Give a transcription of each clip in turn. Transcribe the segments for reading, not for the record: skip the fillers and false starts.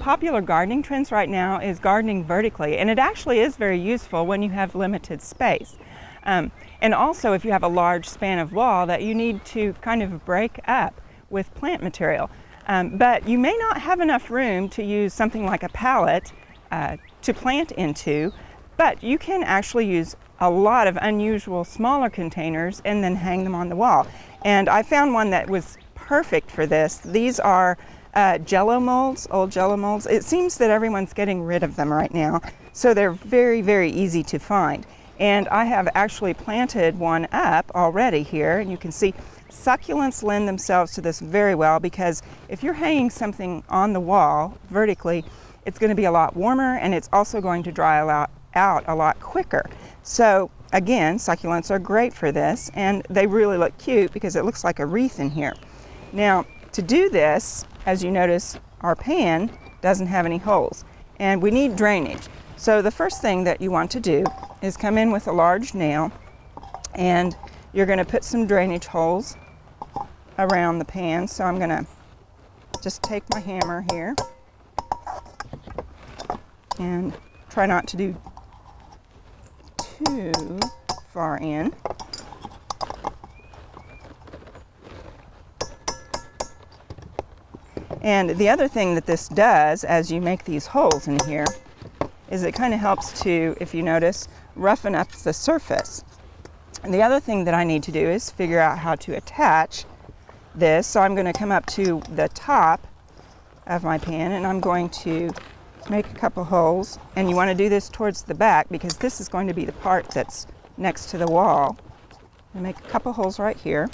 popular gardening trends right now is gardening vertically, and it actually is very useful when you have limited space. And also if you have a large span of wall that you need to kind of break up with plant material. But you may not have enough room to use something like a pallet to plant into, but you can actually use a lot of unusual smaller containers and then hang them on the wall. And I found one that was perfect for this. These are jello molds, old jello molds. It seems that everyone's getting rid of them right now, so they're very, very easy to find. And I have actually planted one up already here, and you can see succulents lend themselves to this very well, because if you're hanging something on the wall vertically, it's going to be a lot warmer, and it's also going to dry out a lot quicker. So again, succulents are great for this, and they really look cute because it looks like a wreath in here. Now, to do this, as you notice, our pan doesn't have any holes, and we need drainage. So the first thing that you want to do is come in with a large nail, and you're going to put some drainage holes around the pan. So I'm going to just take my hammer here and try not to do too far in. And the other thing that this does as you make these holes in here is it kind of helps to, if you notice, roughen up the surface. And the other thing that I need to do is figure out how to attach this. So I'm going to come up to the top of my pan, and I'm going to make a couple holes. And you want to do this towards the back because this is going to be the part that's next to the wall. And make a couple holes right here.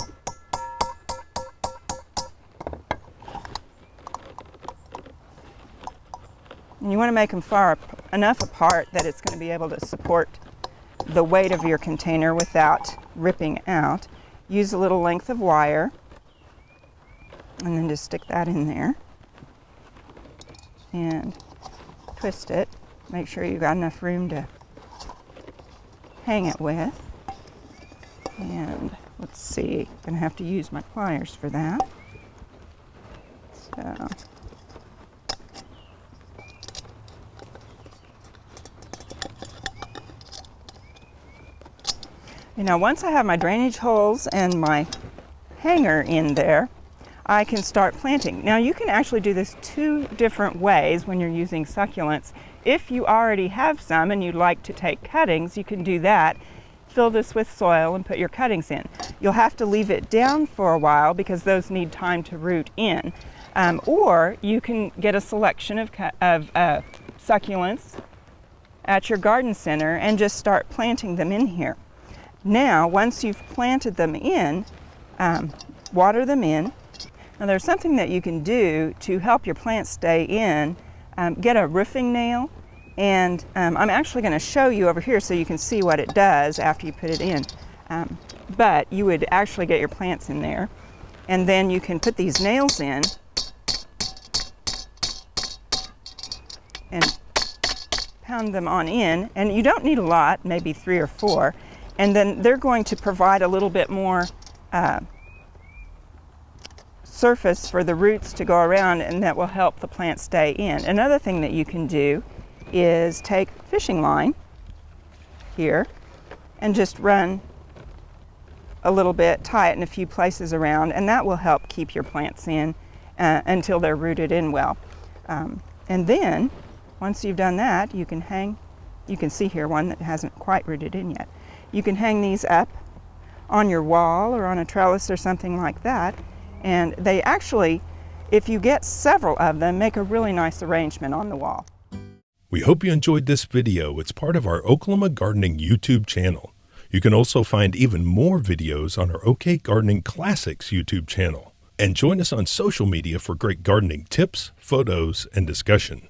And you want to make them far enough apart that it's going to be able to support the weight of your container without ripping out. Use a little length of wire, and then just stick that in there and twist it. Make sure you've got enough room to hang it with. And let's see, I'm going to have to use my pliers for that. So now, once I have my drainage holes and my hanger in there, I can start planting. Now, you can actually do this two different ways when you're using succulents. If you already have some and you'd like to take cuttings, you can do that. Fill this with soil and put your cuttings in. You'll have to leave it down for a while because those need time to root in. Or you can get a selection of succulents at your garden center and just start planting them in here. Now, once you've planted them in, water them in. Now, there's something that you can do to help your plants stay in. Get a roofing nail, and I'm actually going to show you over here so you can see what it does after you put it in. But you would actually get your plants in there, and then you can put these nails in and pound them on in. And you don't need a lot, maybe 3 or 4. And then they're going to provide a little bit more surface for the roots to go around, and that will help the plant stay in. Another thing that you can do is take fishing line here and just run a little bit, tie it in a few places around, and that will help keep your plants in until they're rooted in well. And then, once you've done that, you can hang, you can see here one that hasn't quite rooted in yet. You can hang these up on your wall or on a trellis or something like that. And they actually, if you get several of them, make a really nice arrangement on the wall. We hope you enjoyed this video. It's part of our Oklahoma Gardening YouTube channel. You can also find even more videos on our OK Gardening Classics YouTube channel. And join us on social media for great gardening tips, photos, and discussion.